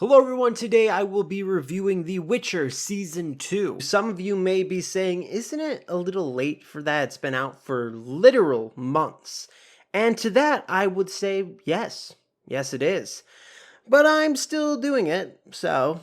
Hello everyone, today I will be reviewing The Witcher Season 2. Some of you may be saying, isn't it a little late for that? It's been out for literal months. And to that I would say, yes it is. But I'm still doing it, so...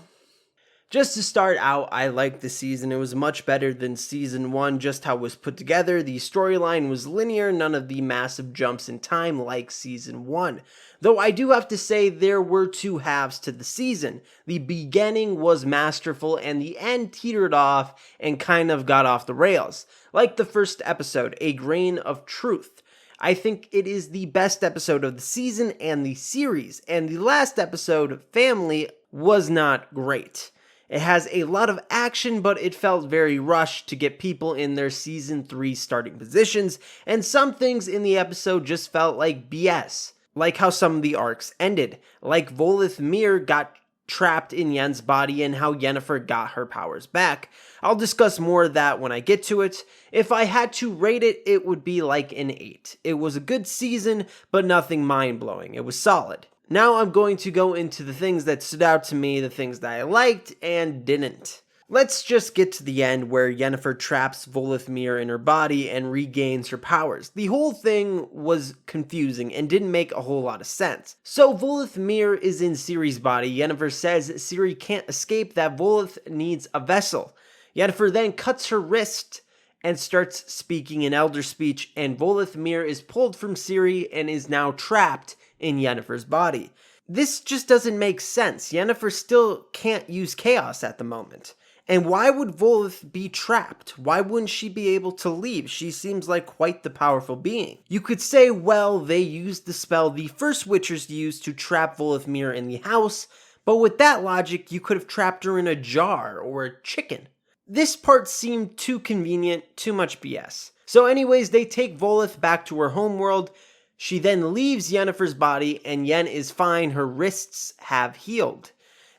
Just to start out, I liked the season. It was much better than Season 1, just how it was put together. The storyline was linear, none of the massive jumps in time like Season 1. Though I do have to say there were two halves to the season. The beginning was masterful and the end teetered off and kind of got off the rails. Like the first episode, A Grain of Truth. I think it is the best episode of the season and the series, and the last episode, Family, was not great. It has a lot of action, but it felt very rushed to get people in their Season 3 starting positions, and some things in the episode just felt like BS. Like how some of the arcs ended, like Voleth Meir got trapped in Yen's body and how Yennefer got her powers back. I'll discuss more of that when I get to it. If I had to rate it, it would be like an 8. It was a good season, but nothing mind-blowing. It was solid. Now I'm going to go into the things that stood out to me, the things that I liked and didn't. Let's just get to the end where Yennefer traps Voleth Meir in her body and regains her powers. The whole thing was confusing and didn't make a whole lot of sense. So Voleth Meir is in Siri'S body. Yennefer says Siri can't escape, that Voleth needs a vessel. Yennefer then cuts her wrist and starts speaking in Elder Speech, and Voleth Meir is pulled from Siri and is now trapped in Yennefer's body. This just doesn't make sense. Yennefer still can't use chaos at the moment. And why would Voleth be trapped? Why wouldn't she be able to leave? She seems like quite the powerful being. You could say, well, they used the spell the first Witchers used to trap Voleth Meir in the house, but with that logic, you could have trapped her in a jar or a chicken. This part seemed too convenient, too much BS. So anyways, they take Voleth back to her homeworld. She then leaves Yennefer's body, and Yen is fine, her wrists have healed.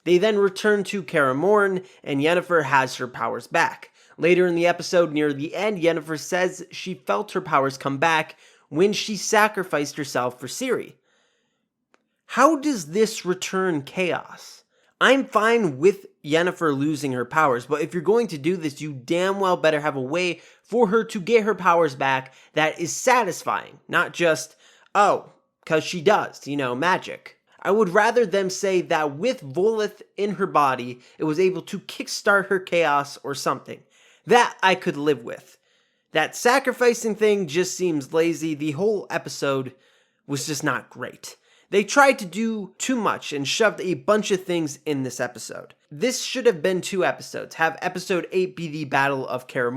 They then return to Kaer, and Yennefer has her powers back. Later in the episode, near the end, Yennefer says she felt her powers come back when she sacrificed herself for Ciri. How does this return chaos? I'm fine with Yennefer losing her powers, but if you're going to do this, you damn well better have a way for her to get her powers back that is satisfying, not just, oh, because she does, magic. I would rather them say that with Voleth in her body, it was able to kickstart her chaos or something. That I could live with. That sacrificing thing just seems lazy. The whole episode was just not great. They tried to do too much and shoved a bunch of things in this episode. This should have been 2 episodes. Have episode 8 be the Battle of Kaer,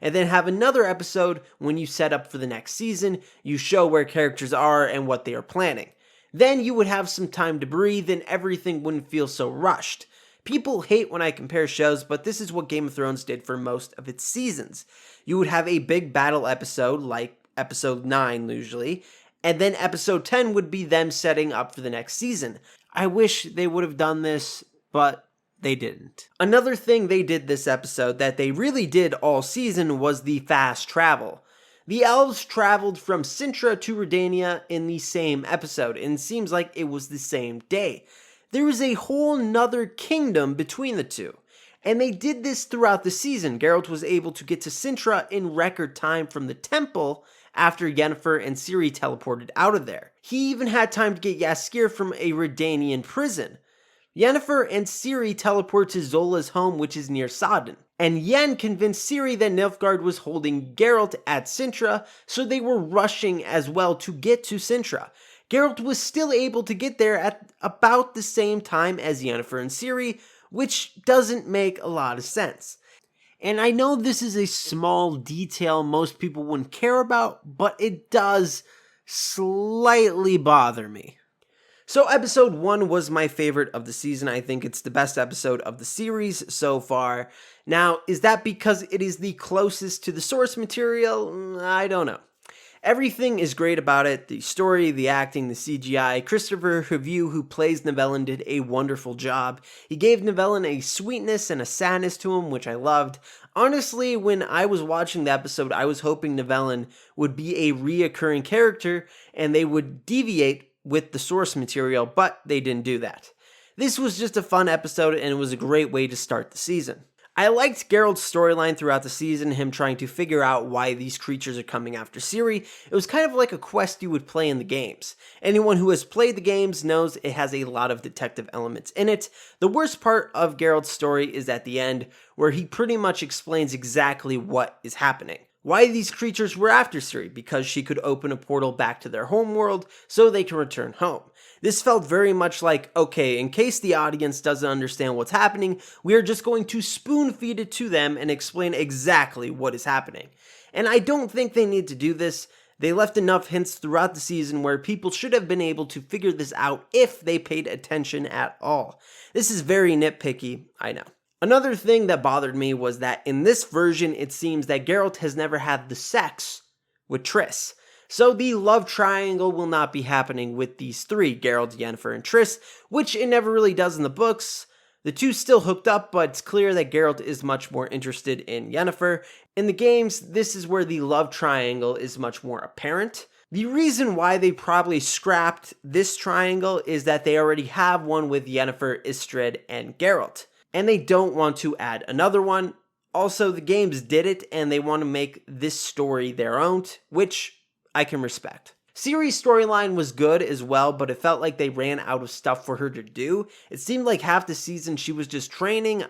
and then have another episode when you set up for the next season, you show where characters are and what they are planning. Then you would have some time to breathe and everything wouldn't feel so rushed. People hate when I compare shows, but this is what Game of Thrones did for most of its seasons. You would have a big battle episode, like episode 9 usually, and then episode 10 would be them setting up for the next season. I wish they would have done this, but they didn't. Another thing they did this episode that they really did all season was the fast travel. The elves traveled from Cintra to Redania in the same episode, and it seems like it was the same day. There was a whole nother kingdom between the two, and they did this throughout the season. Geralt was able to get to Cintra in record time from the temple after Yennefer and Ciri teleported out of there. He even had time to get Jaskier from a Redanian prison. Yennefer and Ciri teleport to Zola's home, which is near Sodden. And Yen convinced Ciri that Nilfgaard was holding Geralt at Cintra, so they were rushing as well to get to Cintra. Geralt was still able to get there at about the same time as Yennefer and Ciri, which doesn't make a lot of sense. And I know this is a small detail most people wouldn't care about, but it does slightly bother me. So episode 1 was my favorite of the season. I think it's the best episode of the series so far. Now, is that because it is the closest to the source material? I don't know. Everything is great about it. The story, the acting, the CGI. Christopher Review, who plays Nivellen, did a wonderful job. He gave Nivellen a sweetness and a sadness to him, which I loved. Honestly, when I was watching the episode, I was hoping Nivellen would be a reoccurring character and they would deviate with the source material, but they didn't do that. This was just a fun episode and it was a great way to start the season. I liked Geralt's storyline throughout the season, him trying to figure out why these creatures are coming after Ciri. It was kind of like a quest you would play in the games. Anyone who has played the games knows it has a lot of detective elements in it. The worst part of Geralt's story is at the end, where he pretty much explains exactly what is happening. Why these creatures were after Ciri, because she could open a portal back to their homeworld so they can return home. This felt very much like, okay, in case the audience doesn't understand what's happening, we are just going to spoon feed it to them and explain exactly what is happening. And I don't think they need to do this. They left enough hints throughout the season where people should have been able to figure this out if they paid attention at all. This is very nitpicky, I know. Another thing that bothered me was that in this version, it seems that Geralt has never had the sex with Triss. So the love triangle will not be happening with these three, Geralt, Yennefer, and Triss, which it never really does in the books. The two still hooked up, but it's clear that Geralt is much more interested in Yennefer. In the games, this is where the love triangle is much more apparent. The reason why they probably scrapped this triangle is that they already have one with Yennefer, Istrid, and Geralt, and they don't want to add another one. Also, the games did it, and they want to make this story their own, which I can respect. Ciri's storyline was good as well, but it felt like they ran out of stuff for her to do. It seemed like half the season she was just training,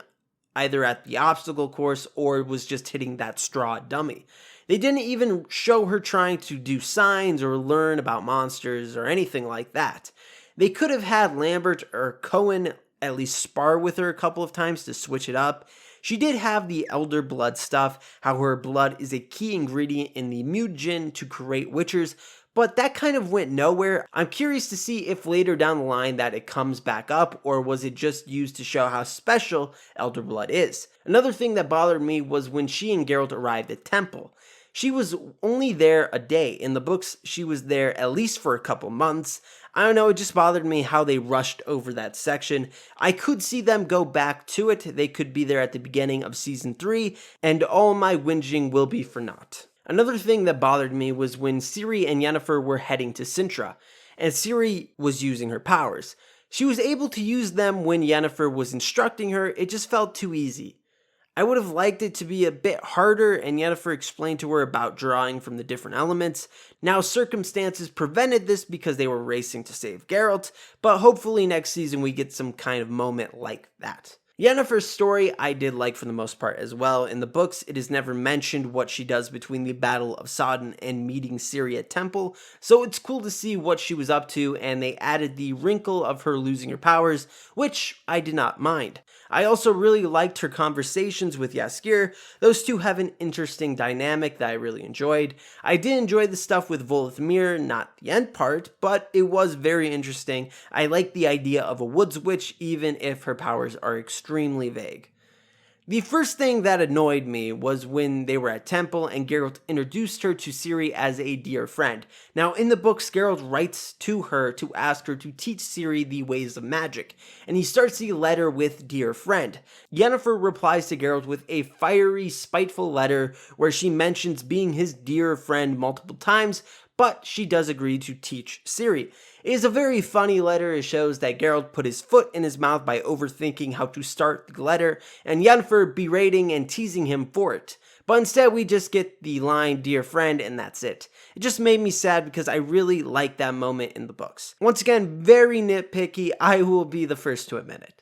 either at the obstacle course or was just hitting that straw dummy. They didn't even show her trying to do signs or learn about monsters or anything like that. They could have had Lambert or Cohen at least spar with her a couple of times to switch it up. She did have the elder blood stuff, how her blood is a key ingredient in the mutagen to create witchers, but that kind of went nowhere. I'm curious to see if later down the line that it comes back up, or was it just used to show how special elder blood is. Another thing that bothered me was when she and Geralt arrived at Temple. She was only there a day. In the books, she was there at least for a couple months. I don't know, it just bothered me how they rushed over that section. I could see them go back to it. They could be there at the beginning of Season 3, and all my whinging will be for naught. Another thing that bothered me was when Ciri and Yennefer were heading to Sintra, and Ciri was using her powers. She was able to use them when Yennefer was instructing her. It just felt too easy. I would have liked it to be a bit harder, and Yennefer explained to her about drawing from the different elements. Now, circumstances prevented this because they were racing to save Geralt, but hopefully next season we get some kind of moment like that. Yennefer's story I did like for the most part as well. In the books, it is never mentioned what she does between the Battle of Sodden and meeting Ciri at Temple, so it's cool to see what she was up to, and they added the wrinkle of her losing her powers, which I did not mind. I also really liked her conversations with Jaskier. Those two have an interesting dynamic that I really enjoyed. I did enjoy the stuff with Voleth Meir, not the end part, but it was very interesting. I like the idea of a woods witch, even if her powers are extremely vague. The first thing that annoyed me was when they were at Temple and Geralt introduced her to Ciri as a dear friend. Now, in the books, Geralt writes to her to ask her to teach Ciri the ways of magic, and he starts the letter with dear friend. Yennefer replies to Geralt with a fiery, spiteful letter where she mentions being his dear friend multiple times, but she does agree to teach Ciri. It is a very funny letter. It shows that Geralt put his foot in his mouth by overthinking how to start the letter, and Yennefer berating and teasing him for it. But instead, we just get the line, dear friend, and that's it. It just made me sad because I really like that moment in the books. Once again, very nitpicky. I will be the first to admit it.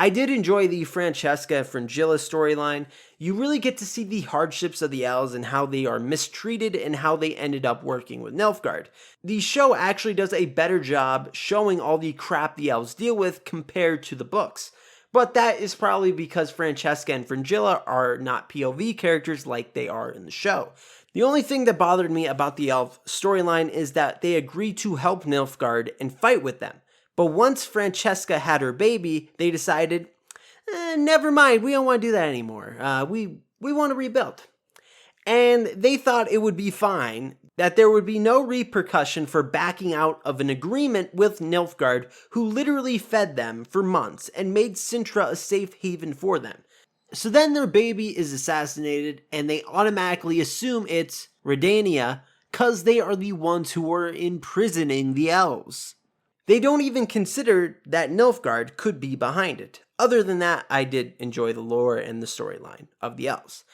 I did enjoy the Francesca and Fringilla storyline. You really get to see the hardships of the elves and how they are mistreated and how they ended up working with Nilfgaard. The show actually does a better job showing all the crap the elves deal with compared to the books. But that is probably because Francesca and Fringilla are not POV characters like they are in the show. The only thing that bothered me about the elf storyline is that they agreed to help Nilfgaard and fight with them. But once Francesca had her baby, they decided, never mind, we don't want to do that anymore. We want to rebuild. And they thought it would be fine, that there would be no repercussion for backing out of an agreement with Nilfgaard, who literally fed them for months and made Sintra a safe haven for them. So then their baby is assassinated, and they automatically assume it's Redania, because they are the ones who are imprisoning the elves. They don't even consider that Nilfgaard could be behind it. Other than that, I did enjoy the lore and the storyline of the elves.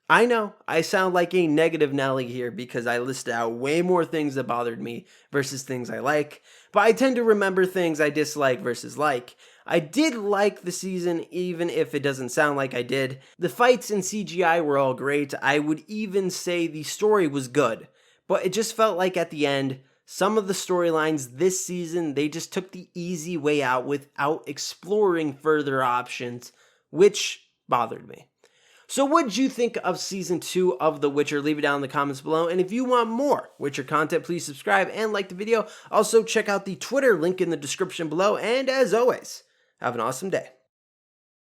I know I sound like a negative Nelly here because I listed out way more things that bothered me versus things I like, but I tend to remember things I dislike versus like. I did like the season even if it doesn't sound like I did. The fights and CGI were all great. I would even say the story was good, but it just felt like at the end, some of the storylines this season, they just took the easy way out without exploring further options, which bothered me. So what did you think of Season 2 of The Witcher? Leave it down in the comments below. And if you want more Witcher content, please subscribe and like the video. Also, check out the Twitter link in the description below. And as always, have an awesome day.